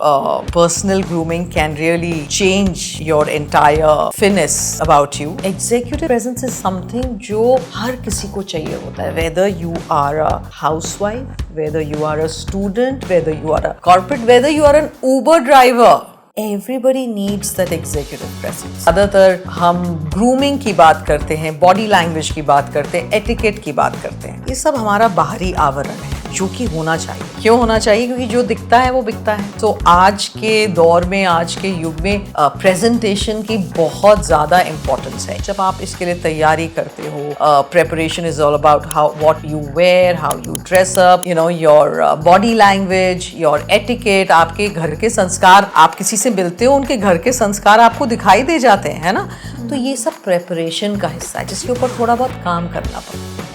personal grooming can really change your entire finesse about you. Executive presence is something जो हर किसी को चाहिए होता है. Whether you are a housewife, whether you are a student, whether you are a corporate, whether you are an Uber driver. Everybody needs that executive presence. ज़्यादातर हम grooming की बात करते हैं, बॉडी लैंग्वेज की बात करते हैं, एटिकेट की बात करते हैं. ये सब हमारा बाहरी आवरण है जो कि होना चाहिए. क्यों होना चाहिए? क्योंकि जो दिखता है वो बिकता है. तो आज के दौर में, आज के युग में प्रेजेंटेशन की बहुत ज़्यादा इम्पोर्टेंस है. जब आप इसके लिए तैयारी करते हो, preparation is all about how what you wear, how you dress up, you know, your body language, your etiquette, आपके घर के संस्कार. आप किसी से मिलते हो, उनके घर के संस्कार आपको दिखाई दे जाते हैं, है ना. तो ये सब प्रेपरेशन का हिस्सा है जिसके ऊपर थोड़ा बहुत काम करना पड़ता है.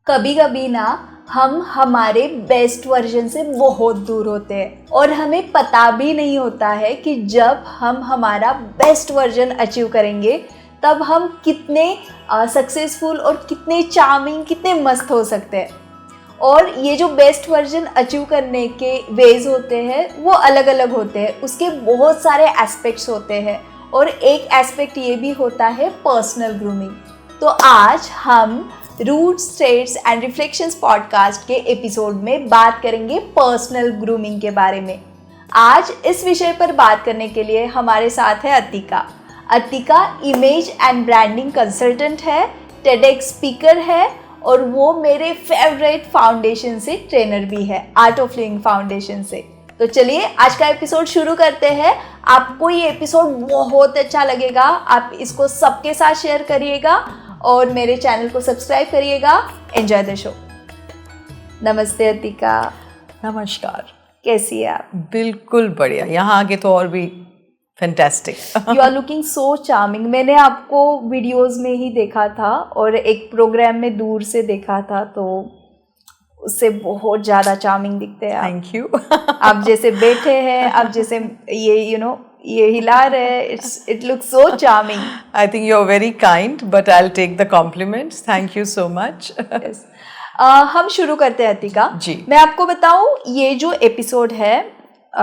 कभी कभी ना हम हमारे बेस्ट वर्जन से बहुत दूर होते हैं और हमें पता भी नहीं होता है कि जब हम हमारा बेस्ट वर्जन अचीव करेंगे तब हम कितने सक्सेसफुल और कितने चार्मिंग, कितने मस्त हो सकते हैं. और ये जो बेस्ट वर्जन अचीव करने के वेज होते हैं वो अलग अलग होते हैं. उसके बहुत सारे एस्पेक्ट्स होते हैं और एक एस्पेक्ट ये भी होता है पर्सनल ग्रूमिंग. तो आज हम roots, states and reflections podcast के एपिसोड में बात करेंगे पर्सनल ग्रूमिंग के बारे में. आज इस विषय पर बात करने के लिए हमारे साथ है Atika. Atika image and branding consultant है, टेडेक्स स्पीकर है और वो मेरे फेवरेट फाउंडेशन से ट्रेनर भी है, आर्ट ऑफ लिविंग फाउंडेशन से. तो चलिए आज का एपिसोड शुरू करते हैं. आपको ये एपिसोड बहुत अच्छा लगेगा. आप इसको सबके साथ शेयर करिएगा और मेरे चैनल को सब्सक्राइब करिएगा. Enjoy the show. नमस्ते अतिका. नमस्कार. कैसी है आप? बिल्कुल बढ़िया. यहाँ आगे तो और भी fantastic. You are looking so charming. मैंने आपको वीडियोस में ही देखा था और एक प्रोग्राम में दूर से देखा था, तो उससे बहुत ज़्यादा चार्मिंग दिखते हैं. Thank you. आप जैसे बैठे हैं, आप जैसे ये ये हिला रहे हैं, it looks so charming. I think you're very kind, but I'll take the compliments. Thank you so much. Yes. हम शुरू करते हैं अतिका जी. मैं आपको बताऊं, ये जो एपिसोड है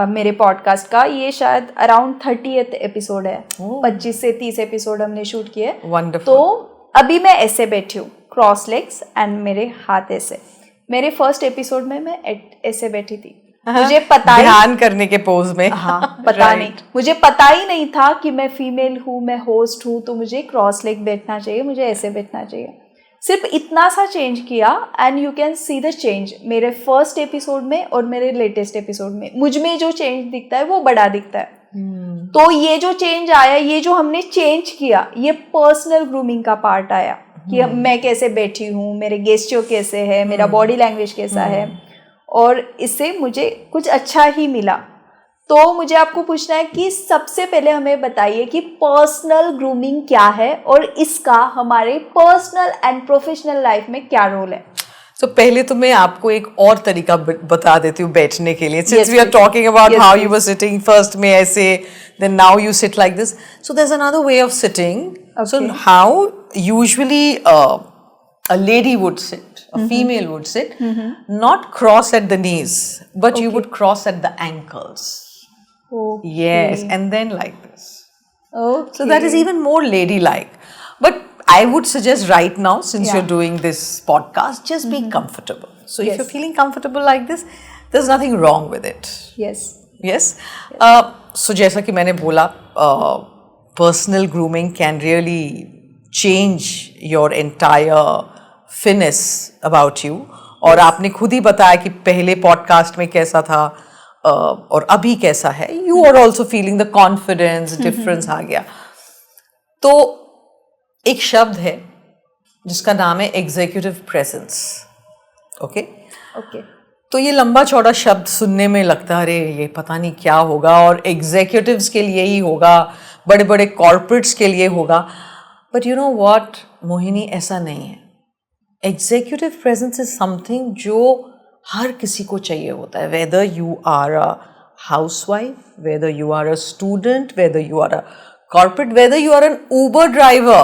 मेरे पॉडकास्ट का, ये शायद अराउंड 30th एपिसोड है. 25 से 30 एपिसोड हमने शूट किए. Wonderful. तो अभी मैं ऐसे बैठी हूँ, क्रॉस लेग्स एंड मेरे हाथ ऐसे. मेरे फर्स्ट एपिसोड में मैं ऐसे बैठी थी. मुझे पता ध्यान करने के पोज में. हाँ, पता नहीं, मुझे पता ही नहीं था कि मैं फीमेल हूँ, मैं होस्ट हूँ, तो मुझे क्रॉस लेग बैठना चाहिए, मुझे ऐसे बैठना चाहिए. सिर्फ इतना सा चेंज किया and you can see the change मेरे फर्स्ट एपिसोड में और मेरे लेटेस्ट एपिसोड में. मुझ में जो चेंज दिखता है वो बड़ा दिखता है. तो ये जो चेंज आया, ये जो हमने चेंज किया, ये पर्सनल ग्रूमिंग का पार्ट आया कि मैं कैसे बैठी हूँ, मेरे गेस्चर कैसे है, मेरा बॉडी लैंग्वेज कैसा है, और इससे मुझे कुछ अच्छा ही मिला. तो मुझे आपको पूछना है कि सबसे पहले हमें बताइए कि पर्सनल ग्रूमिंग क्या है और इसका हमारे पर्सनल एंड प्रोफेशनल लाइफ में क्या रोल है. तो पहले तो मैं आपको एक और तरीका बता देती हूँ बैठने के लिए. Since we are talking about how you were sitting first में ऐसे, then now you sit like this. So there's another way of sitting. So how usually a lady would sit, a female would sit, not cross at the knees, but you would cross at the ankles. Okay. Yes, and then like this. Okay. So that is even more ladylike. But I would suggest right now, since you're doing this podcast, just be comfortable. So if you're feeling comfortable like this, there's nothing wrong with it. Yes. Yes. So जैसा कि मैंने बोला, personal grooming can really change your entire finesse about you. और आपने खुद ही बताया कि पहले पॉडकास्ट में कैसा था और अभी कैसा है. You are also feeling the confidence, difference आ गया. तो एक शब्द है जिसका नाम है एग्जीक्यूटिव प्रेजेंस. ओके. तो ये लंबा चौड़ा शब्द सुनने में लगता है अरे ये पता नहीं क्या होगा, और एग्जीक्यूटिव्स के लिए ही होगा, बड़े बड़े कॉर्पोरेट्स के लिए होगा. But you know what Mohini, ऐसा नहीं है. एग्जीक्यूटिव प्रेजेंस इज समथिंग जो हर किसी को चाहिए होता है. Whether you are a housewife, whether you are a student, whether you are a corporate, whether you are an Uber driver,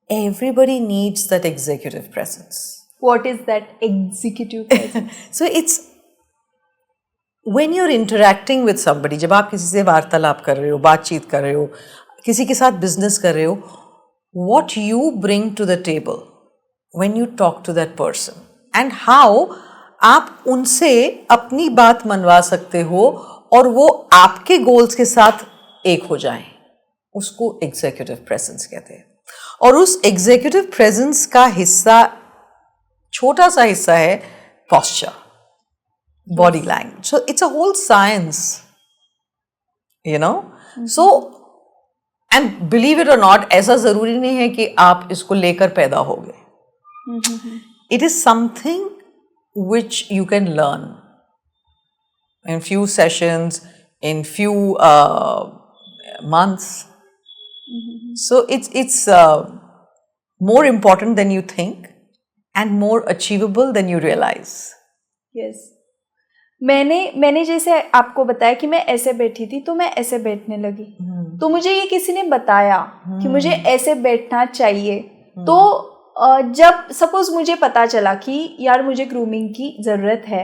everybody needs that executive presence. What is that executive presence? So it's when you're interacting with somebody, जब आप किसी से वार्तालाप कर रहे हो, बातचीत कर रहे हो, किसी के साथ बिजनेस कर रहे हो, what you bring to the table when you talk to that person and how आप उनसे अपनी बात मनवा सकते हो और वो आपके गोल्स के साथ एक हो जाएं, उसको एग्जीक्यूटिव प्रेजेंस कहते हैं. और उस एग्जीक्यूटिव प्रेजेंस का हिस्सा, छोटा सा हिस्सा है posture, body language. So it's a whole science, you know. So, and believe it or not, ऐसा जरूरी नहीं है कि आप इसको लेकर पैदा होगे. It is something which you can learn in few sessions, in few months. So it's more important than you think and more achievable than you realize. Yes. मैंने जैसे आपको बताया कि मैं ऐसे बैठी थी तो मैं ऐसे बैठने लगी. तो मुझे ये किसी ने बताया कि मुझे ऐसे बैठना चाहिए. तो जब सपोज मुझे पता चला कि यार मुझे ग्रूमिंग की ज़रूरत है,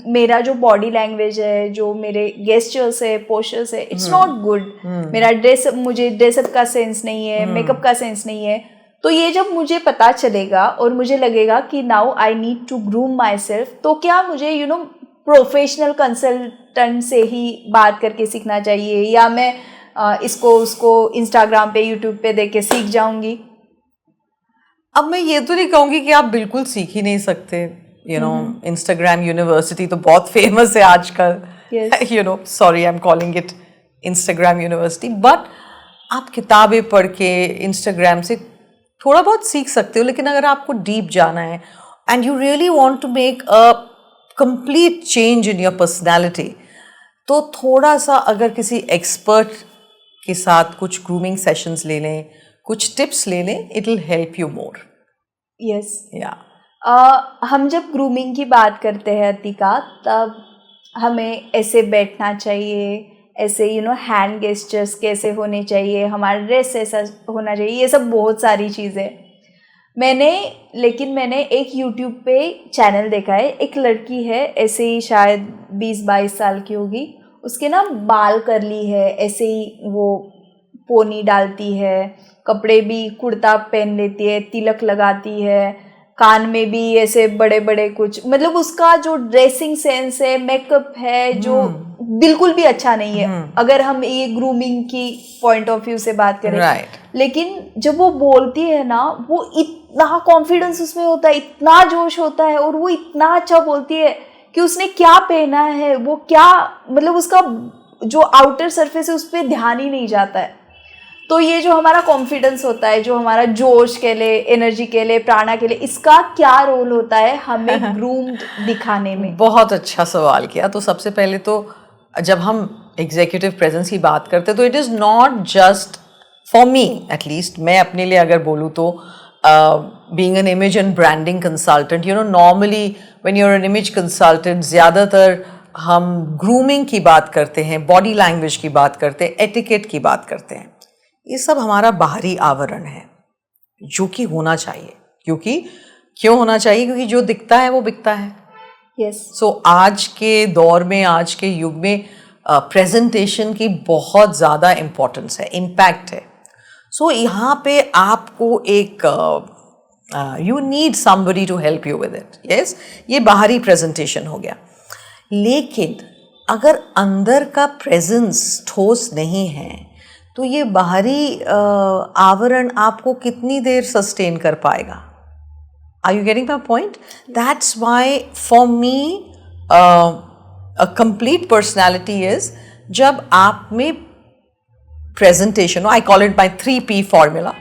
मेरा जो बॉडी लैंग्वेज है, जो मेरे गेस्चर्स है, पोस्चर्स है, इट्स नॉट गुड, मेरा मुझे ड्रेसअप का सेंस नहीं है, मेकअप का सेंस नहीं है. तो ये जब मुझे पता चलेगा और मुझे लगेगा कि now I need to groom myself, तो क्या मुझे प्रोफेशनल कंसल्टेंट से ही बात करके सीखना चाहिए या मैं उसको इंस्टाग्राम पे, यूट्यूब पे देख के सीख जाऊंगी? अब मैं ये तो नहीं कहूँगी कि आप बिल्कुल सीख ही नहीं सकते. इंस्टाग्राम यूनिवर्सिटी तो बहुत फेमस है आजकल. Sorry, I am calling it Instagram university. But आप किताबें पढ़ के इंस्टाग्राम से थोड़ा बहुत सीख सकते हो. लेकिन अगर आपको डीप जाना है and you really want to make a complete change in your personality, तो थोड़ा सा अगर किसी एक्सपर्ट के साथ कुछ ग्रूमिंग सेशंस ले लें, कुछ टिप्स ले लें, it will help you more. Yes. या हम जब ग्रूमिंग की बात करते हैं अतिका, तब हमें ऐसे बैठना चाहिए, ऐसे हैंड गेस्चर्स कैसे होने चाहिए, हमारा ड्रेस ऐसा होना चाहिए, ये सब बहुत सारी चीज़ें. मैंने एक यूट्यूब पे चैनल देखा है. एक लड़की है, ऐसे ही शायद 20-22 साल की होगी, उसके ना बाल करली है, ऐसे ही वो पोनी डालती है, कपड़े भी कुर्ता पहन लेती है, तिलक लगाती है, कान में भी ऐसे बड़े बड़े कुछ, मतलब उसका जो ड्रेसिंग सेंस है, मेकअप है, जो बिल्कुल भी अच्छा नहीं है अगर हम ये ग्रूमिंग की पॉइंट ऑफ व्यू से बात करें. लेकिन जब वो बोलती है ना, वो इतना कॉन्फिडेंस उसमें होता है, इतना जोश होता है, और वो इतना अच्छा बोलती है कि उसने क्या पहना है, वो क्या, मतलब उसका जो आउटर सरफेस है उस पर ध्यान ही नहीं जाता है. तो ये जो हमारा कॉन्फिडेंस होता है, जो हमारा जोश के लिए, एनर्जी के लिए, प्राणा के लिए, इसका क्या रोल होता है हमें ग्रूम्ड दिखाने में? बहुत अच्छा सवाल किया. तो सबसे पहले तो जब हम एग्जीक्यूटिव प्रेजेंस की बात करते हैं तो it is not just for me, at least मैं अपने लिए अगर बोलूँ तो, being an image and branding consultant, normally when you are an image consultant, ज़्यादातर हम ग्रूमिंग की बात करते हैं, बॉडी लैंग्वेज की बात करते हैं, एटिकेट की बात करते हैं. ये सब हमारा बाहरी आवरण है जो कि होना चाहिए. क्यों होना चाहिए? क्योंकि जो दिखता है वो बिकता है. Yes. So, आज के दौर में, आज के युग में प्रेजेंटेशन की बहुत ज़्यादा इम्पोर्टेंस है, इम्पैक्ट है. सो यहाँ पे आपको एक you need somebody to help you with it. Yes, ये बाहरी प्रेजेंटेशन हो गया. लेकिन अगर अंदर का प्रेजेंस ठोस नहीं है तो ये बाहरी आवरण आपको कितनी देर सस्टेन कर पाएगा? Are you getting my point? That's why for me a complete personality is जब आप में presentation, I call it my 3P formula.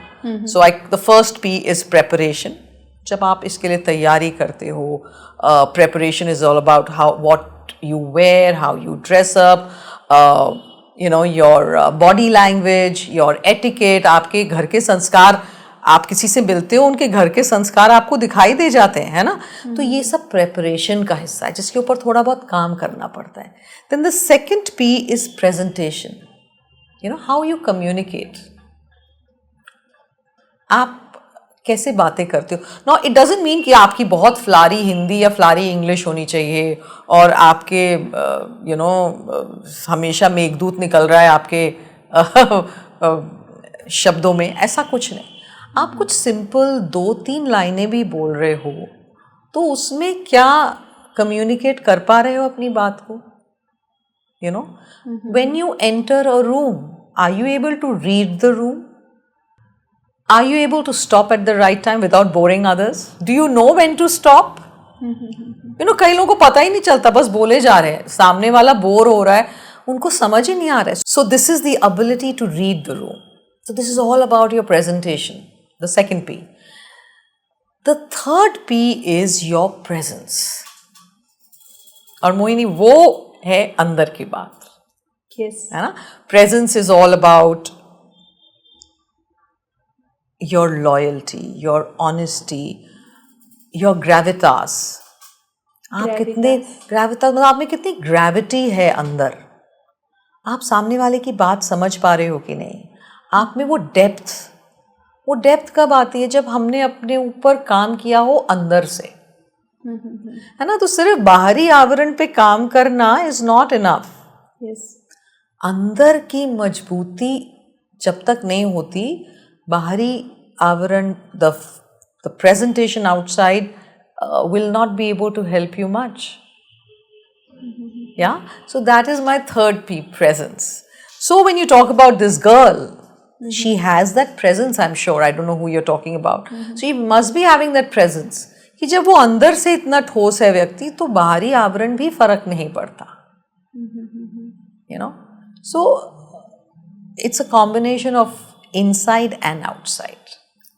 So the first P is preparation. जब आप इसके लिए तैयारी करते हो, preparation is all about what you wear, how you dress up, your body language, your etiquette, आपके घर के संस्कार, आप किसी से मिलते हो, उनके घर के संस्कार आपको दिखाई दे जाते हैं, है ना? तो ये सब प्रेपरेशन का हिस्सा है जिसके ऊपर थोड़ा बहुत काम करना पड़ता है. Then the second P is presentation. How you communicate. आप कैसे बातें करते हो. नो इट डजंट मीन कि आपकी बहुत फ्लारी हिंदी या फ्लारी इंग्लिश होनी चाहिए और आपके हमेशा मेघदूत निकल रहा है आपके शब्दों में, ऐसा कुछ नहीं. आप कुछ सिंपल 2-3 लाइनें भी बोल रहे हो तो उसमें क्या कम्युनिकेट कर पा रहे हो अपनी बात को. When you enter a room, are you able to read the room? Are you able to stop at the right time without boring others? Do you know when to stop? कई लोगों को पता ही नहीं चलता, बस बोले जा रहे हैं, सामने वाला बोर हो रहा है, उनको समझ ही नहीं आ रहा है. So this is the ability to read the room. So this is all about your presentation, the second P. The third P is your presence. और मोहिनी वो है अंदर की बात. Yes. है ना. Presence is all about your loyalty, your honesty, your gravitas. आप कितने gravitas मतलब आप में कितनी gravity है अंदर. आप सामने वाले की बात समझ पा रहे हो कि नहीं. आप में वो डेप्थ कब आती है? जब हमने अपने ऊपर काम किया हो अंदर से, है ना. तो सिर्फ बाहरी आवरण पे काम करना इज नॉट इनफ. अंदर की मजबूती जब तक नहीं होती, बाहरी आवरण, the presentation outside will not be able to help you much. Yeah, so that is my third P, presence. So when you talk about this girl, she has that presence, I'm sure. I don't know who you're talking about. So she must be having that presence कि जब वो अंदर से इतना ठोस है व्यक्ति, तो बाहरी आवरण भी फर्क नहीं पड़ता. So it's a combination of inside and outside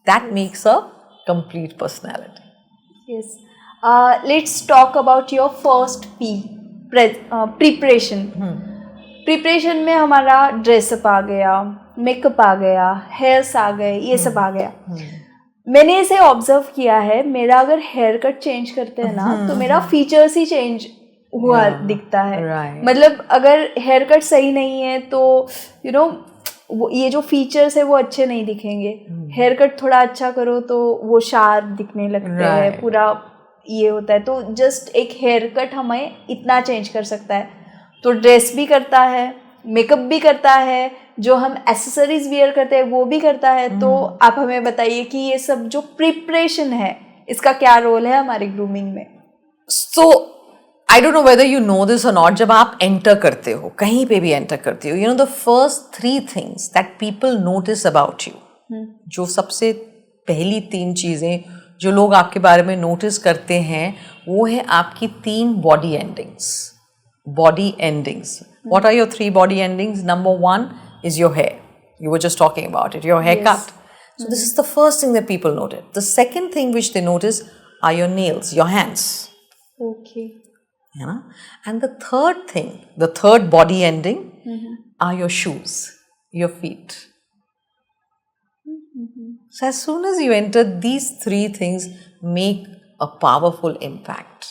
that makes a complete personality. Yes. Let's talk about your first P, preparation. Preparation में हमारा ड्रेसअप आ गया, मेकअप आ गया, हेयर्स आ गए, ये सब आ गया. मैंने इसे ऑब्जर्व किया है, मेरा अगर हेयर कट चेंज करते हैं ना तो मेरा फीचर्स ही चेंज हुआ दिखता है. मतलब अगर हेयर कट सही नहीं है तो ये जो फीचर्स है वो अच्छे नहीं दिखेंगे. हेयर कट थोड़ा अच्छा करो तो वो शार्प दिखने लगते हैं, पूरा ये होता है. तो जस्ट एक हेयर कट हमें इतना चेंज कर सकता है. तो ड्रेस भी करता है, मेकअप भी करता है, जो हम एसेसरीज वियर करते हैं वो भी करता है. तो आप हमें बताइए कि ये सब जो प्रिपरेशन है इसका क्या रोल है हमारी ग्रूमिंग में. सो I don't know whether you know this or not, जब आप एंटर करते हो, कहीं पे भी एंटर करते हो, the first 3 things that people notice about you, जो सबसे पहली 3 चीज़ें जो लोग आपके बारे में नोटिस करते हैं, वो है आपकी 3 body endings. What are your 3 body endings? Number 1 is your hair. You were just talking about it, your haircut. So this is the first thing that people notice. The second thing which they notice are your nails, your hands. Okay. And the third thing, the third body ending are your shoes, your feet. So as soon as you enter, these 3 things make a powerful impact.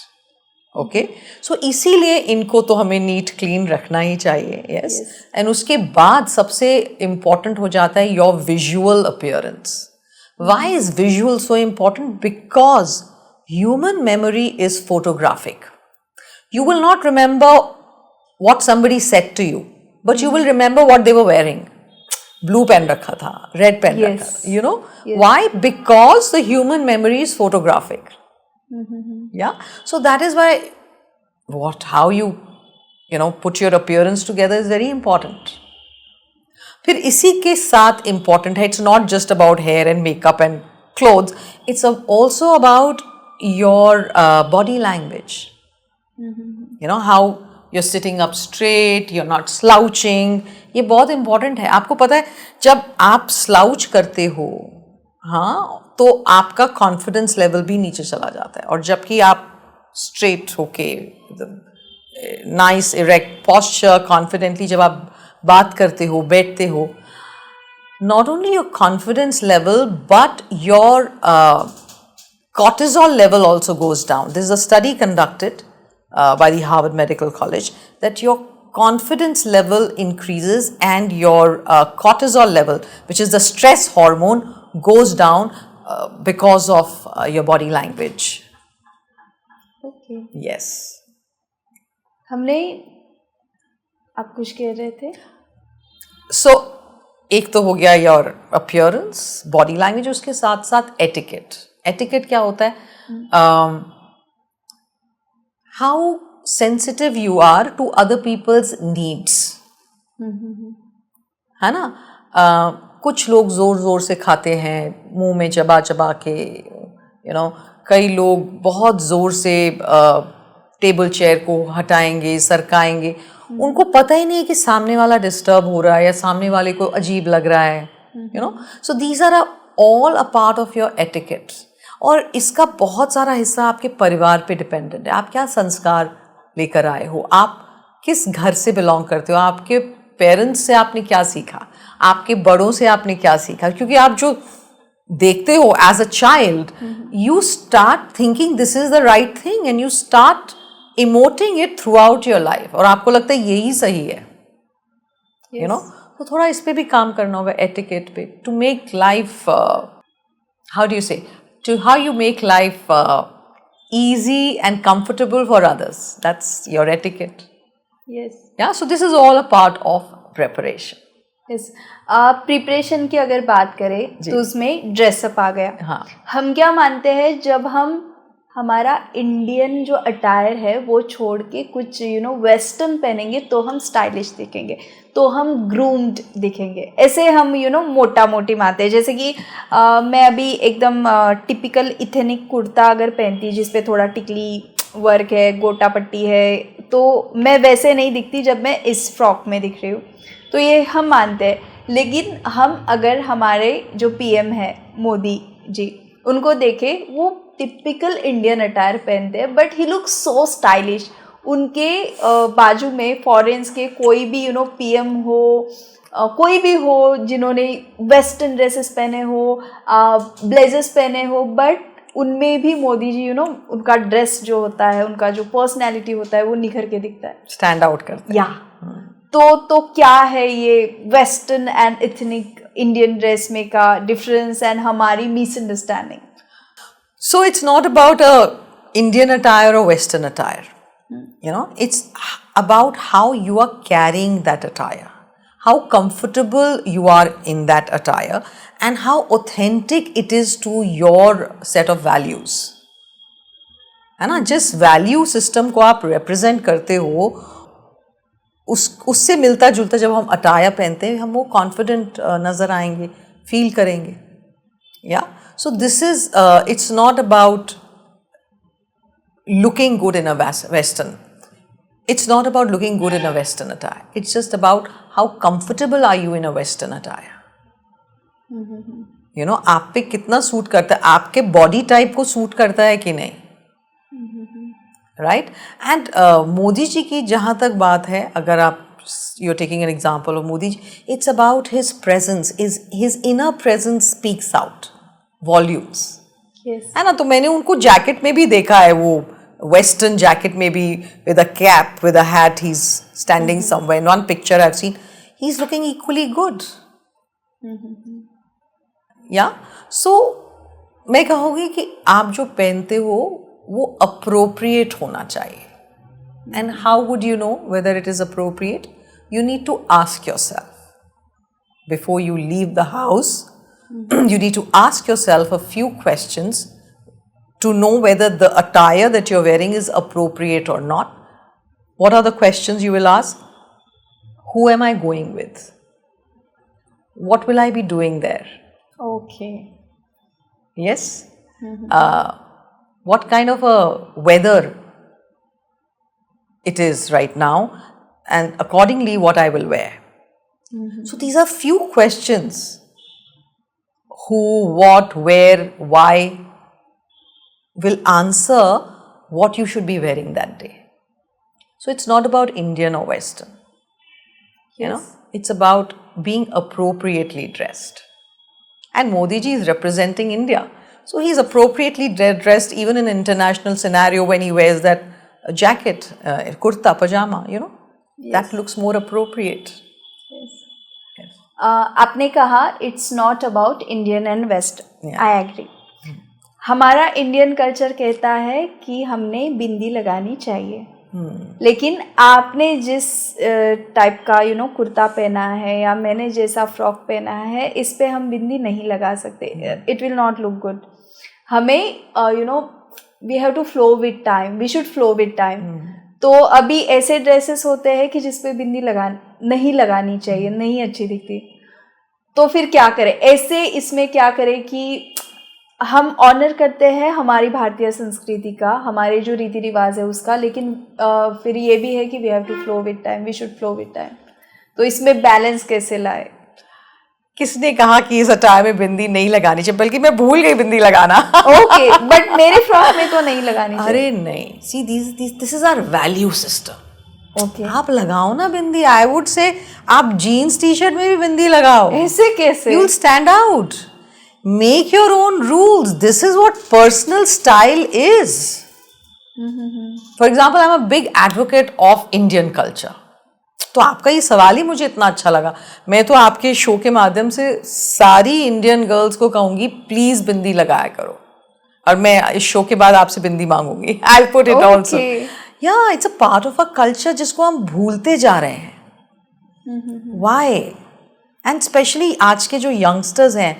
Okay? So इसीलिए इनको तो हमें NEET clean रखना ही चाहिए. Yes. And उसके बाद सबसे important हो जाता है your visual appearance. Why is visual so important? Because human memory is photographic. You will not remember what somebody said to you, but you will remember what they were wearing. Blue pen rakha tha, red pen rakha tha. Why? Because the human memory is photographic. Yeah. So that is why how you put your appearance together is very important. फिर इसी के साथ important है, it's not just about hair and makeup and clothes, it's also about your body language. How you're sitting up straight, you're not slouching. ये बहुत important है. आपको पता है जब आप slouch करते हो, हाँ, तो आपका confidence level भी नीचे चला जाता है. और जबकि आप straight होके nice erect posture confidently जब आप बात करते हो, बैठते हो, not only your confidence level but your cortisol level also goes down. This is a study conducted by the Harvard Medical College that your confidence level increases and your cortisol level, which is the stress hormone, goes down because of your body language. Okay. Yes. हमने, आप कुछ कह रहे थे? So एक तो हो गया your appearance, body language, उसके साथ साथ etiquette. Etiquette क्या होता है? How sensitive you are to other people's needs. है ना? कुछ लोग जोर जोर से खाते हैं, मुंह में चबा चबा के, कई लोग बहुत जोर से टेबल चेयर को हटाएंगे, सरकाएंगे. उनको पता ही नहीं है कि सामने वाला डिस्टर्ब हो रहा है या सामने वाले को अजीब लग रहा है. So these are all a part of your etiquette. और इसका बहुत सारा हिस्सा आपके परिवार पे डिपेंडेंट है. आप क्या संस्कार लेकर आए हो, आप किस घर से बिलोंग करते हो, आपके पेरेंट्स से आपने क्या सीखा, आपके बड़ों से आपने क्या सीखा. क्योंकि आप जो देखते हो as a child, you start thinking this is the right thing and you start emoting it throughout your life. और आपको लगता है यही सही है. तो थोड़ा इस पे भी काम करना होगा, एटिकेट पे, to make life, how do you say, to how you make life easy and comfortable for others. That's your etiquette. Yes. Yeah, so this is all a part of preparation. Yes. Preparation की अगर बात करें तो उसमें dress up आ गया. हाँ. हम क्या मानते हैं, जब हम हमारा इंडियन जो अटायर है वो छोड़ के कुछ वेस्टर्न पहनेंगे तो हम स्टाइलिश दिखेंगे, तो हम ग्रूम्ड दिखेंगे. ऐसे हम मोटा मोटी मानते हैं. जैसे कि मैं अभी एकदम टिपिकल इथेनिक कुर्ता अगर पहनती जिस पे थोड़ा टिकली वर्क है, गोटा पट्टी है, तो मैं वैसे नहीं दिखती जब मैं इस फ्रॉक में दिख रही हूँ. तो ये हम मानते हैं. लेकिन हम अगर हमारे जो पीएम है मोदी जी, उनको देखें, वो टिपिकल इंडियन अटायर पहनते हैं but he look so stylish. उनके बाजू में फॉरेन्स के कोई भी पीएम हो, कोई भी हो जिन्होंने वेस्टर्न ड्रेसेस पहने हो, ब्लेजर्स पहने हो, बट उनमें भी मोदी जी उनका ड्रेस जो होता है, उनका जो पर्सनैलिटी होता है वो निखर के दिखता है, स्टैंड आउट करता है. या तो क्या है ये western and ethnic Indian dress में का डिफरेंस एंड हमारी misunderstanding? So it's not about a Indian attire or Western attire. It's about how you are carrying that attire, how comfortable you are in that attire, and how authentic it is to your set of values. है ना? जिस value system को आप represent करते हो, उससे मिलता जुलता जब हम अटायर पहनते हैं, हम वो कॉन्फिडेंट नज़र आएंगे, फील करेंगे. या so this is it's not about looking good in a western, it's not about looking good in a western attire, it's just about how comfortable are you in a western attire. आप पे कितना suit करता है, आपके body type को suit करता है कि नहीं. राइट. एंड मोदी जी की जहाँ तक बात है, अगर आप you're taking an example of Modi ji, it's about his presence, his inner presence speaks out volumes. Yes. है ना? तो मैंने उनको जैकेट में भी देखा है, वो वेस्टर्न जैकेट में भी, with a cap, with a hat, he's standing somewhere. In one picture I've seen, he's looking equally good. Yeah. So मैं कहूँगी कि आप जो पहनते हो वो appropriate होना चाहिए. And how would you know whether it is appropriate? You need to ask yourself before you leave the house. You need to ask yourself a few questions to know whether the attire that you're wearing is appropriate or not. What are the questions you will ask? Who am I going with? What will I be doing there? Okay. Yes. What kind of a weather it is right now, and accordingly what I will wear. So these are few questions. Who, what, where, why will answer what you should be wearing that day. So it's not about Indian or Western. Yes. It's about being appropriately dressed. And Modi ji is representing India. So he's appropriately dressed even in an international scenario when he wears that jacket, kurta, pajama, Yes. That looks more appropriate. आपने कहा it's not about Indian and West. Yeah. I agree. हमारा Indian culture कहता है कि हमने बिंदी लगानी चाहिए, लेकिन आपने जिस टाइप का कुर्ता पहना है या मैंने जैसा फ्रॉक पहना है, इस पे हम बिंदी नहीं लगा सकते. It will not look good. हमें we have to flow with time, we should flow with time. तो अभी ऐसे ड्रेसेस होते हैं कि जिस पे बिंदी नहीं लगानी चाहिए, नहीं अच्छी दिखती. तो फिर क्या करें ऐसे? इसमें क्या करें कि हम ऑनर करते हैं हमारी भारतीय संस्कृति का, हमारे जो रीति रिवाज है उसका, लेकिन फिर ये भी है कि we have to flow with time, we should flow with time. तो इसमें बैलेंस कैसे लाए? किसने कहा कि इस अटायर में बिंदी नहीं लगानी चाहिए? बल्कि मैं भूल गई बिंदी लगाना. ओके, बट मेरे फ्रॉक में तो नहीं लगानी चाहिए. अरे नहीं, see this is our value system. Okay, आप लगाओ ना बिंदी. आई वुड से आप जीन्स टी शर्ट में भी बिंदी लगाओ. ऐसे कैसे? You will stand out. Make your own rules. This is what personal style is. For example, I'm a big advocate of Indian culture. तो आपका ये सवाल ही मुझे इतना अच्छा लगा. मैं तो आपके शो के माध्यम से सारी इंडियन गर्ल्स को कहूँगी प्लीज बिंदी लगाया करो, और मैं इस शो के बाद आपसे बिंदी मांगूंगी. I'll put it also. Yeah, it's a part of our culture जिसको हम भूलते जा रहे हैं. Why? And especially आज के जो youngsters हैं,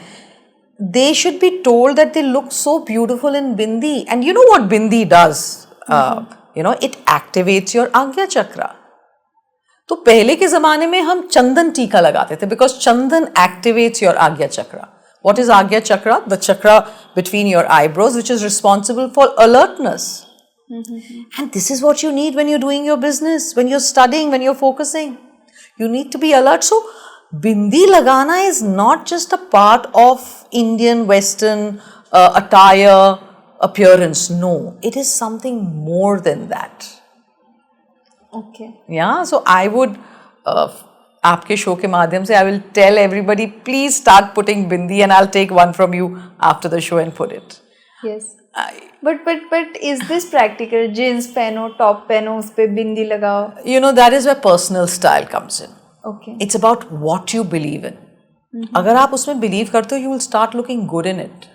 they should be told that they look so beautiful in bindi. And you know what bindi does? It activates your Agya Chakra. तो पहले के ज़माने में हम चंदन टीका लगाते थे because Chandan activates your Agya Chakra. What is Agya Chakra? The chakra between your eyebrows, which is responsible for alertness. And this is what you need when you're doing your business, when you're studying, when you're focusing. You need to be alert. So bindi lagana is not just a part of Indian Western attire appearance. No, it is something more than that. Okay. Yeah, so I would आपके show के माध्यम से I will tell everybody please start putting bindi, and I'll take one from you after the show and put it. Yes. But is this practical? Jeans पहनो, top पहनो, उस पे बिंदी लगाओ. That is where personal style comes in. Okay. It's about what you believe in. अगर आप उसमें believe करते हो, you will start looking good in it.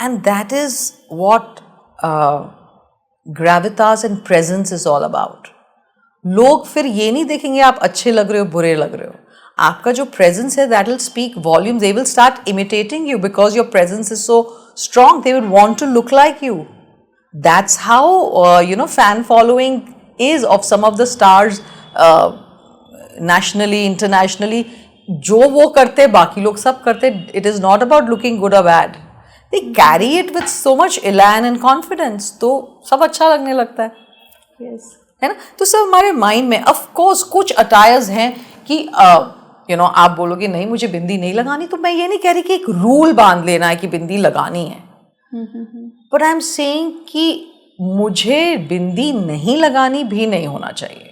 And that is what gravitas and presence is all about. लोग फिर ये नहीं देखेंगे आप अच्छे लग रहे हो, बुरे लग रहे हो. आपका जो presence है, that will speak volumes. They will start imitating you because your presence is so strong. They would want to look like you. That's how fan following is of some of the stars. Nationally, internationally, जो वो करते बाकी लोग सब करते. It is not about looking good or bad. They carry it with so much elan and confidence. तो सब अच्छा लगने लगता है. Yes. है ना? तो सब हमारे माइंड में. Of course कुछ अटायर्स हैं कि आप बोलोगे नहीं मुझे बिंदी नहीं लगानी, तो मैं ये नहीं कह रही कि एक रूल बांध लेना है कि बिंदी लगानी है. But I'm saying कि मुझे बिंदी नहीं लगानी भी नहीं होना चाहिए.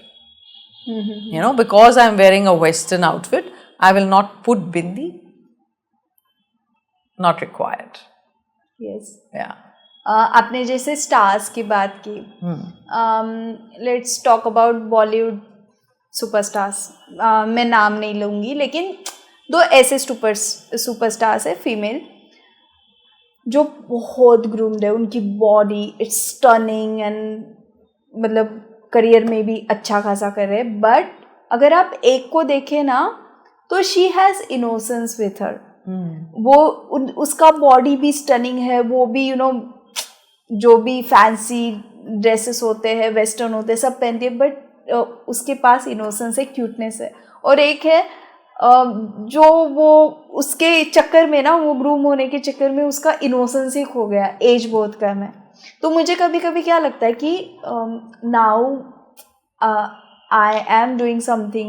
Because I'm wearing a Western outfit, I will not put bindi. Not required. Yes. Yeah. आपने जैसे स्टार्स की बात की. Let's talk about Bollywood superstars. मैं नाम नहीं लूँगी, लेकिन 2 ऐसे सुपरस्टार्स है फीमेल जो बहुत ग्रूम्ड है. उनकी बॉडी इट्स स्टनिंग एंड मतलब करियर में भी अच्छा खासा कर रहे हैं. बट अगर आप एक को देखें ना, तो she has innocence with her. वो उसका बॉडी भी स्टनिंग है, वो भी जो भी फैंसी ड्रेसेस होते हैं, वेस्टर्न होते हैं, सब पहनती है, बट उसके पास इनोसेंस है, क्यूटनेस है. और एक है जो वो उसके चक्कर में ना, वो ग्रूम होने के चक्कर में उसका इनोसेंस ही खो गया. एज बहुत कम है. तो मुझे कभी कभी क्या लगता है कि now I am doing something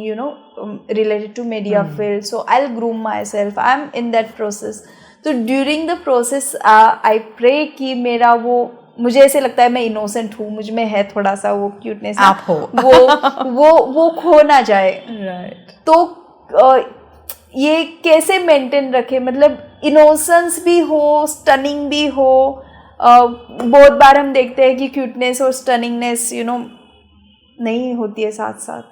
related to media field, so I'll groom myself. I'm in that process. So during the process I pray कि मेरा मुझे ऐसे लगता है मैं इनोसेंट हूँ, मुझ में है थोड़ा सा वो क्यूटनेस, आप हो वो खो ना जाए. Right. तो ये कैसे मेंटेन रखे? मतलब इनोसेंस भी हो, स्टनिंग भी हो. बहुत बार हम देखते हैं कि क्यूटनेस और स्टनिंगनेस नहीं होती है साथ साथ.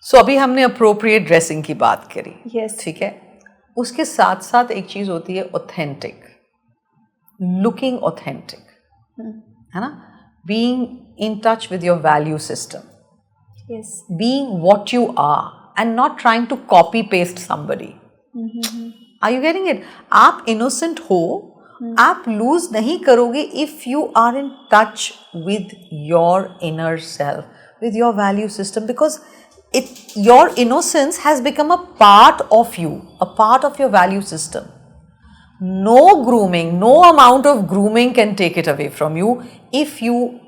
सो अभी हमने अप्रोप्रिएट ड्रेसिंग की बात करी. Yes. ठीक है. उसके साथ साथ एक चीज़ होती है ऑथेंटिक. looking authentic, है ना, being in touch with your value system, yes, being what you are and not trying to copy paste somebody. Are you getting it? आप innocent हो, आप lose नहीं करोगे if you are in touch with your inner self, with your value system, because your innocence has become a part of you, a part of your value system. No grooming, no amount of grooming can take it away from you if you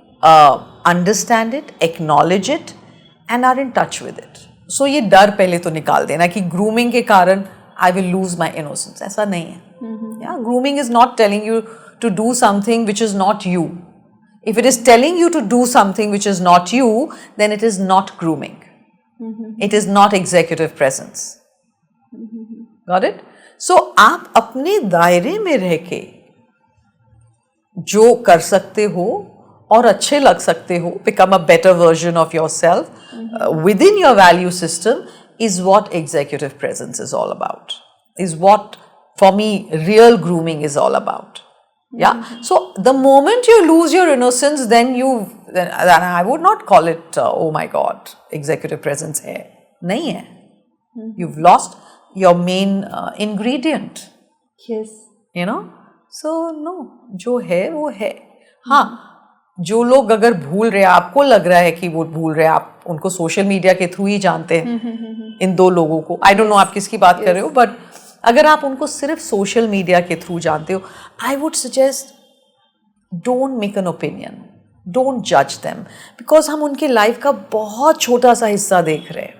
understand it, acknowledge it and are in touch with it. So ये डर पहले तो निकाल देना कि grooming के कारण I will lose my innocence. ऐसा नहीं है. Yeah, grooming is not telling you to do something which is not you. If it is telling you to do something which is not you, then it is not grooming. It is not executive presence. Got it? So आप अपने दायरे में रह के जो कर सकते हो और अच्छे लग सकते हो, become a better version of yourself within your value system is what executive presence is all about. Is what, for me, real grooming is all about. Yeah. So the moment you lose your innocence, then I would not call it, oh my God, executive presence hai. Nahi hai. You've lost your main ingredient. yes, You know. So no, जो है वो है. हाँ, जो लोग अगर भूल रहे, आपको लग रहा है कि वो भूल रहे, आप उनको सोशल मीडिया के थ्रू ही जानते हैं, इन दो लोगों को. आई डोंट नो आप किसकी बात कर रहे हो, बट अगर आप उनको सिर्फ सोशल मीडिया के थ्रू जानते हो, I would suggest don't make an opinion, don't जज देम, बिकॉज हम उनके लाइफ का बहुत छोटा सा हिस्सा देख रहे हैं.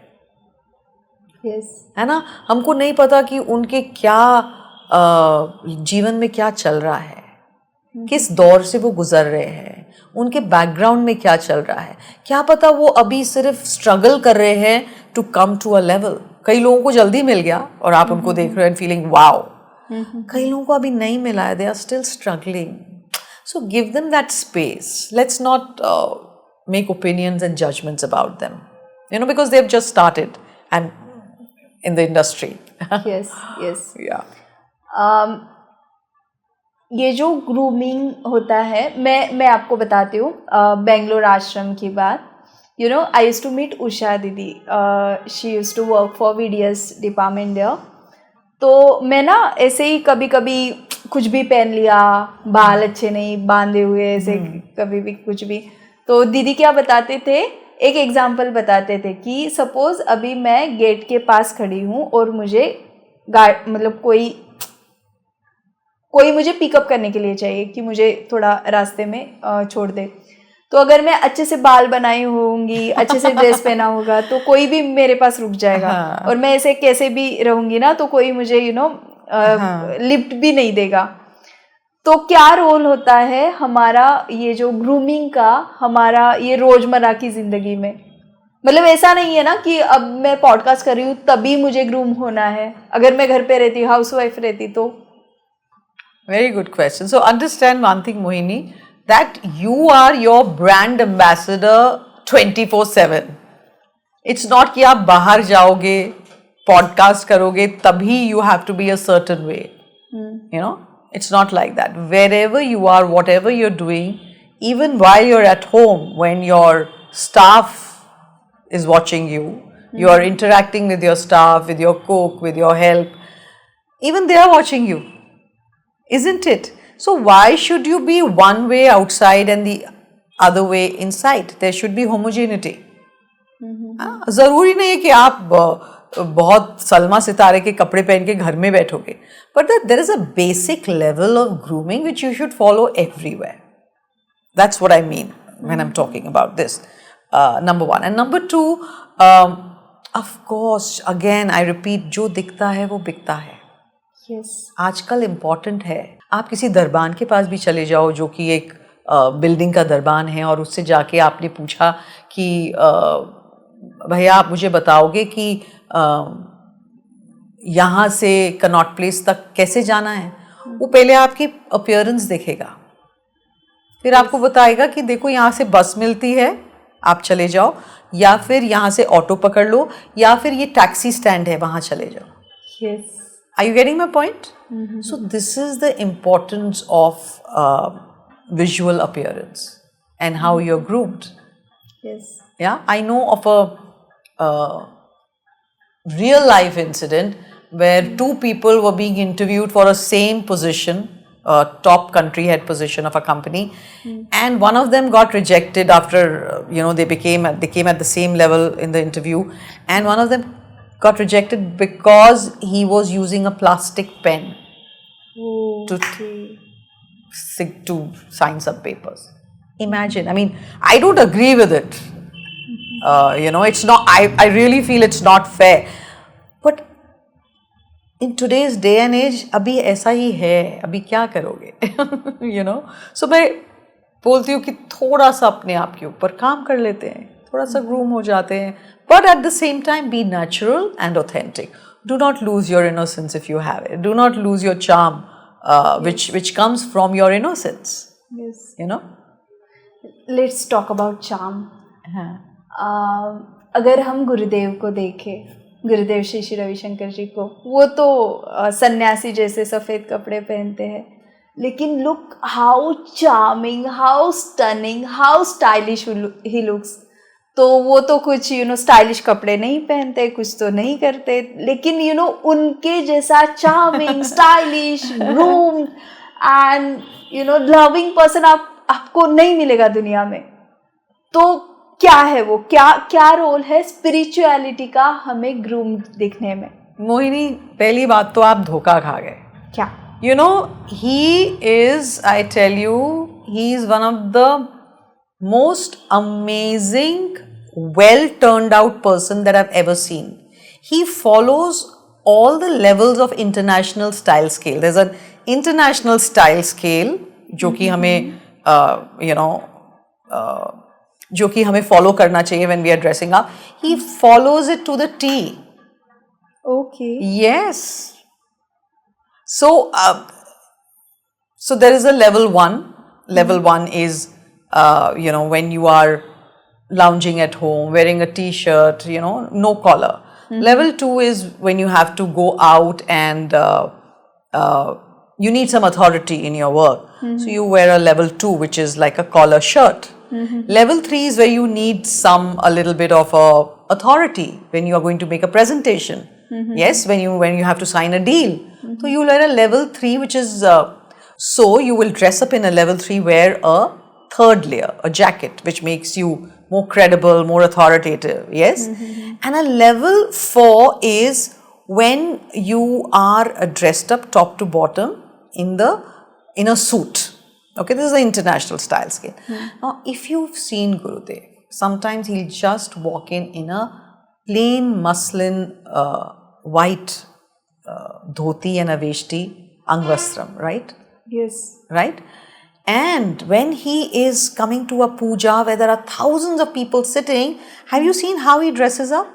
yes, है ना. हमको नहीं पता कि उनके क्या जीवन में क्या चल रहा है, किस दौर से वो गुजर रहे हैं, उनके बैकग्राउंड में क्या चल रहा है. क्या पता वो अभी सिर्फ स्ट्रगल कर रहे हैं to come to a level. कई लोगों को जल्दी मिल गया और आप उनको देख रहे हो एंड फीलिंग वाओ. कई लोगों को अभी नहीं मिला है, they are still struggling. So give them that space. Let's not make opinions and judgments about them, you know, because they have just started and in the industry. yes, yes. या ये जो ग्रूमिंग होता है, मैं आपको बताती हूँ बेंगलोर आश्रम की बात. You know, I used to meet Usha didi. She used to work for VDS department there. तो मैं ना ऐसे ही कभी कभी कुछ भी पहन लिया, बाल अच्छे नहीं बांधे हुए, ऐसे कभी भी कुछ भी. तो दीदी क्या बताते थे, एक एग्जाम्पल बताते थे कि सपोज अभी मैं गेट के पास खड़ी हूँ और मुझे मतलब कोई मुझे पिकअप करने के लिए चाहिए कि मुझे थोड़ा रास्ते में छोड़ दे. तो अगर मैं अच्छे से बाल बनाई होंगी, अच्छे से ड्रेस पहना होगा, तो कोई भी मेरे पास रुक जाएगा. और मैं ऐसे कैसे भी रहूंगी ना, तो कोई मुझे लिफ्ट भी नहीं देगा. तो क्या रोल होता है हमारा ये जो ग्रूमिंग का, हमारा ये रोजमर्रा की जिंदगी में. मतलब ऐसा नहीं है ना कि अब मैं पॉडकास्ट कर रही हूँ तभी मुझे ग्रूम होना है. अगर मैं घर पे रहती, हाउसवाइफ रहती तो. Very good question. So understand one thing, Mohini, that you are your brand ambassador 24/7. It's not कि आप बाहर जाओगे, podcast करोगे, तभी you have to be a certain way. You know, it's not like that. Wherever you are, whatever you're doing, even while you're at home, when your staff is watching you, you are interacting with your staff, with your cook, with your help, even they are watching you. Isn't it? So why should you be one way outside and the other way inside? There should be homogeneity. ज़रूरी नहीं है कि आप बहुत सलमा सितारे के कपड़े पहन के घर में बैठोगे. But there is a basic level of grooming which you should follow everywhere. That's what I mean when I'm talking about this. Number one. And number two, of course, again, I repeat, जो दिखता है वो बिकता है. yes. आजकल important है. आप किसी दरबान के पास भी चले जाओ जो कि एक बिल्डिंग का दरबान है, और उससे जाके आपने पूछा कि भैया आप मुझे बताओगे कि यहाँ से कनॉट प्लेस तक कैसे जाना है. वो पहले आपकी अपीयरेंस देखेगा, फिर आपको बताएगा कि देखो यहाँ से बस मिलती है, आप चले जाओ, या फिर यहाँ से ऑटो पकड़ लो, या फिर ये टैक्सी स्टैंड है वहाँ चले जाओ. yes. Are you getting my point? So this is the importance of visual appearance and how you're groomed. Yes. Yeah, I know of a real life incident where two people were being interviewed for a same position, a top country head position of a company, and one of them got rejected after they came at the same level in the interview, and one of them got rejected because he was using a plastic pen Okay. to sign some papers. Imagine, I mean, I don't agree with it. It's not, I really feel it's not fair. But in today's day and age, अभी ऐसा ही है, अभी क्या करोगे? So मैं बोलती हूँ कि थोड़ा सा अपने आप के ऊपर काम कर लेते हैं, थोड़ा सा ग्रूम हो जाते हैं, but at the same time be natural and authentic. Do not lose your innocence if you have it. Do not lose your charm, which comes from your innocence. Yes. Let's talk about charm. हाँ. अगर हम गुरुदेव को देखें, गुरुदेव श्री श्री रविशंकर जी को, वो तो सन्यासी जैसे सफ़ेद कपड़े पहनते हैं, लेकिन look how charming, how stunning, how stylish he looks. तो वो तो कुछ स्टाइलिश कपड़े नहीं पहनते, कुछ तो नहीं करते, लेकिन उनके जैसा charming, stylish, groomed and loving person आपको नहीं मिलेगा दुनिया में. तो क्या है वो, क्या रोल है स्पिरिचुअलिटी का हमें ग्रूम दिखने में? मोहिनी, पहली बात तो आप धोखा खा गए. क्या? He is, I tell you, he is one of the most amazing, well turned out person that I've ever seen. He follows all the levels of international style scale. There's an international style scale जो कि हमें जो कि हमें follow करना चाहिए when we are dressing up. He follows it to the T. Okay. Yes. So there is a level 1. Level 1 is when you are lounging at home, wearing a t-shirt, no collar. Level 2 is when you have to go out and you need some authority in your work. So you wear a level 2, which is like a collar shirt. Level 3 is where you need a little bit of authority when you are going to make a presentation. Yes, when you have to sign a deal. So you wear a level 3, which is so you will dress up in a level 3, wear a third layer, a jacket, which makes you more credible, more authoritative. Yes, and a level 4 is when you are dressed up top to bottom in a suit. Okay, this is the international style scale. Now, if you've seen Gurudev, sometimes he'll just walk in a plain muslin white dhoti and a veshti angvastram, right? Yes. Right? And when he is coming to a puja where there are thousands of people sitting, have you seen how he dresses up?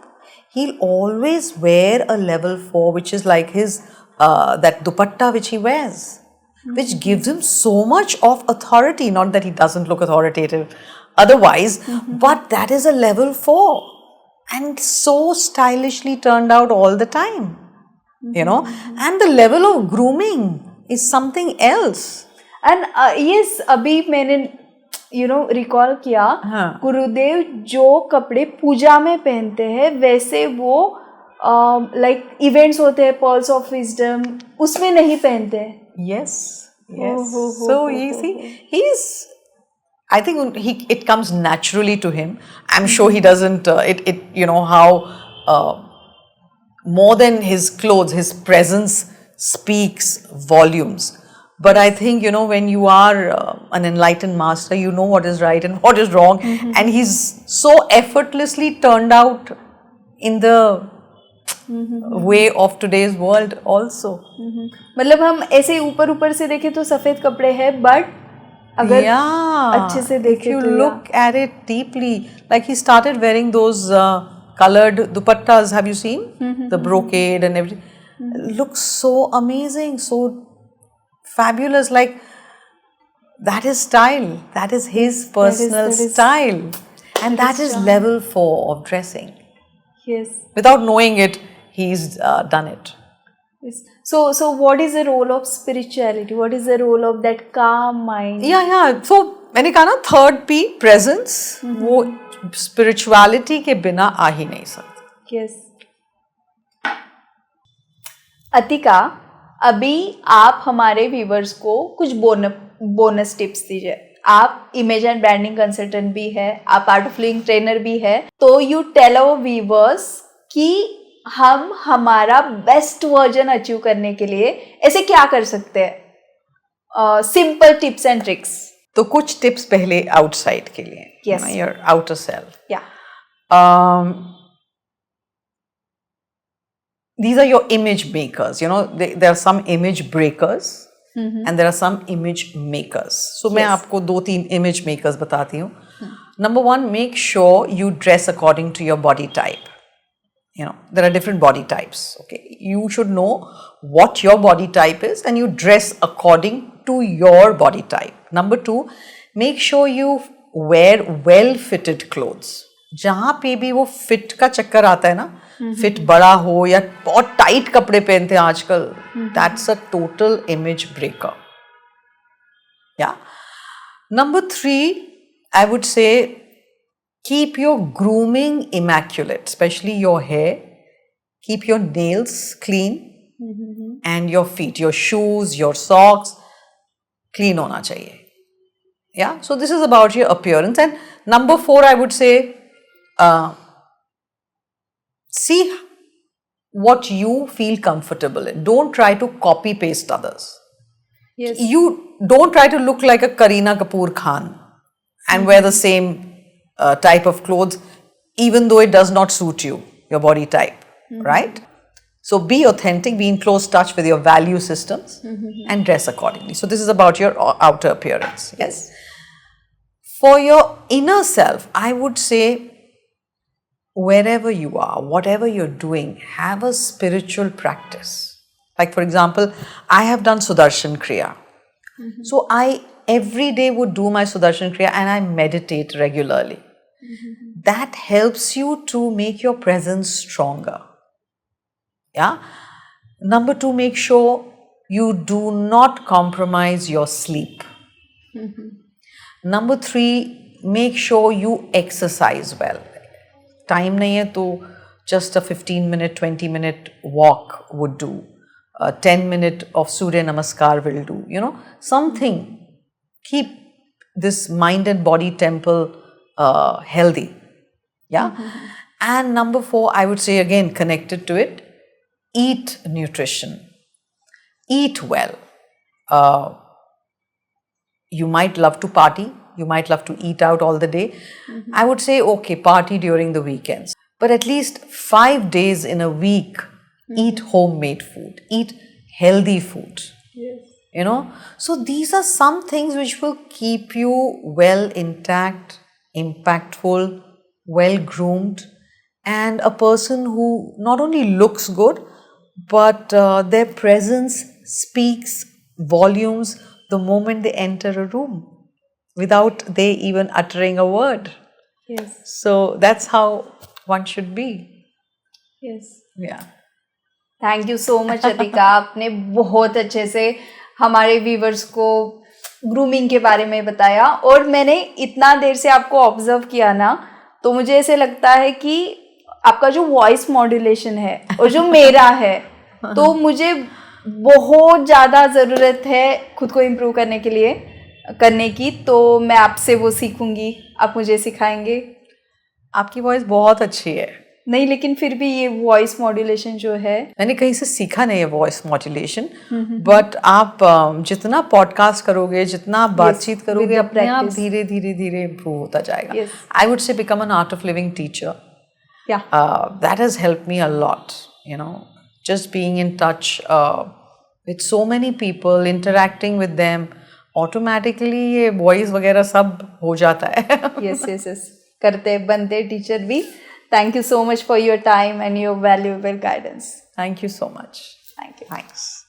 He'll always wear a level 4, which is like his that dupatta which he wears, which gives him so much of authority. Not that he doesn't look authoritative otherwise, but that is a level 4 and so stylishly turned out all the time, and the level of grooming is something else. And yes, अभी मैंने recall किया, गुरुदेव जो कपड़े पूजा में पहनते हैं वैसे वो लाइक इवेंट्स होते हैं, पर्ल्स ऑफ विजडम, उसमें नहीं पहनते हैं. Yes. So you see, I think it comes naturally to him. I'm sure he doesn't, how more than his clothes, his presence speaks volumes. But I think, when you are an enlightened master, you know what is right and what is wrong. And he's so effortlessly turned out in the way of today's world also. मतलब हम ऐसे ऊपर से देखें तो सफ़ेद कपड़े हैं, but अगर अच्छे से देखें if you look at it deeply, like he started wearing those colored dupattas, have you seen? The brocade and everything. Looks so amazing, so fabulous, like that is style, that is his personal style, and that is level 4 of dressing. Yes. Without knowing it, he's done it. Yes. So what is the role of spirituality? What is the role of that calm mind? Yeah. So मैंने कहा ना third P presence, वो spirituality के बिना आ ही नहीं सकती. Yes. Atika, अभी आप हमारे व्यूवर्स को कुछ बोनस टिप्स दीजिए. आप इमेज एंड ब्रांडिंग कंसल्टेंट भी है, आप आर्ट ऑफ लिविंग ट्रेनर भी है, तो यू टेल आवर व्यूवर्स कि हम हमारा बेस्ट वर्जन अचीव करने के लिए ऐसे क्या कर सकते हैं, सिंपल टिप्स एंड ट्रिक्स. तो कुछ टिप्स पहले आउटसाइड के लिए. Yes. Your outer self. Yeah. These are your image makers. You know, there are some image breakers and there are some image makers. So मैं आपको 2-3 image makers बताती हूँ. Number 1, make sure you dress according to your body type. You know, there are different body types. Okay, you should know what your body type is and you dress according to your body type. Number 2, make sure you wear well-fitted clothes. जहाँ पे भी वो fit का चक्कर आता है ना, fit बड़ा हो या बहुत टाइट कपड़े पहनते हैं आजकल, that's a total image breaker. Yeah. Number 3, I would say keep your grooming immaculate, especially your hair. Keep your nails clean and your feet, your shoes, your socks clean होना चाहिए. Yeah, so this is about your appearance. And number 4, I would say, see what you feel comfortable in. Don't try to copy paste others. Yes. You don't try to look like a Kareena Kapoor Khan and wear the same type of clothes, even though it does not suit you, your body type, right? So be authentic, be in close touch with your value systems and dress accordingly. So this is about your outer appearance. Yes. For your inner self, I would say wherever you are, whatever you're doing, have a spiritual practice. Like for example, I have done Sudarshan Kriya. So I every day would do my Sudarshan Kriya and I meditate regularly. That helps you to make your presence stronger. Yeah. Number 2, make sure you do not compromise your sleep. Number 3, make sure you exercise well. Time nahi hai to just a 15-minute, 20-minute walk would do. 10-minute of Surya Namaskar will do. You know, something. Keep this mind and body temple healthy. Yeah. And number 4, I would say again connected to it, eat nutrition. Eat well. You might love to party. You might love to eat out all the day. I would say, okay, party during the weekends. But at least 5 days in a week, eat homemade food. Eat healthy food. Yes. You know, so these are some things which will keep you well intact, impactful, well groomed, and a person who not only looks good, but their presence speaks volumes the moment they enter a room without they even uttering a word. Yes. So that's how one should be. Yes. Yeah. Thank you so much Atika. आपने बहुत अच्छे से हमारे viewers को grooming के बारे में बताया और मैंने इतना देर से आपको ऑब्जर्व किया ना, तो मुझे ऐसे लगता है कि आपका जो वॉइस मॉड्यूलेशन है और जो मेरा है, तो मुझे बहुत ज़्यादा ज़रूरत है खुद को इम्प्रूव करने की, तो मैं आपसे वो सीखूंगी. आप मुझे सिखाएंगे? आपकी वॉइस बहुत अच्छी है. नहीं, लेकिन फिर भी ये वॉइस मॉड्यूलेशन जो है मैंने कहीं से सीखा नहीं है वॉइस मॉड्यूलेशन, बट आप जितना पॉडकास्ट करोगे, जितना आप बातचीत करोगे, अपने आप धीरे धीरे इम्प्रूव होता जाएगा. I would say become an art of living teacher. That has helped me a lot. You know, just being in touch with so many people, interacting with them, automatically ये voice वगैरह सब हो जाता है. yes. करते बनते teacher भी. Thank you so much for your time and your valuable guidance. Thank you so much. Thank you. Thanks.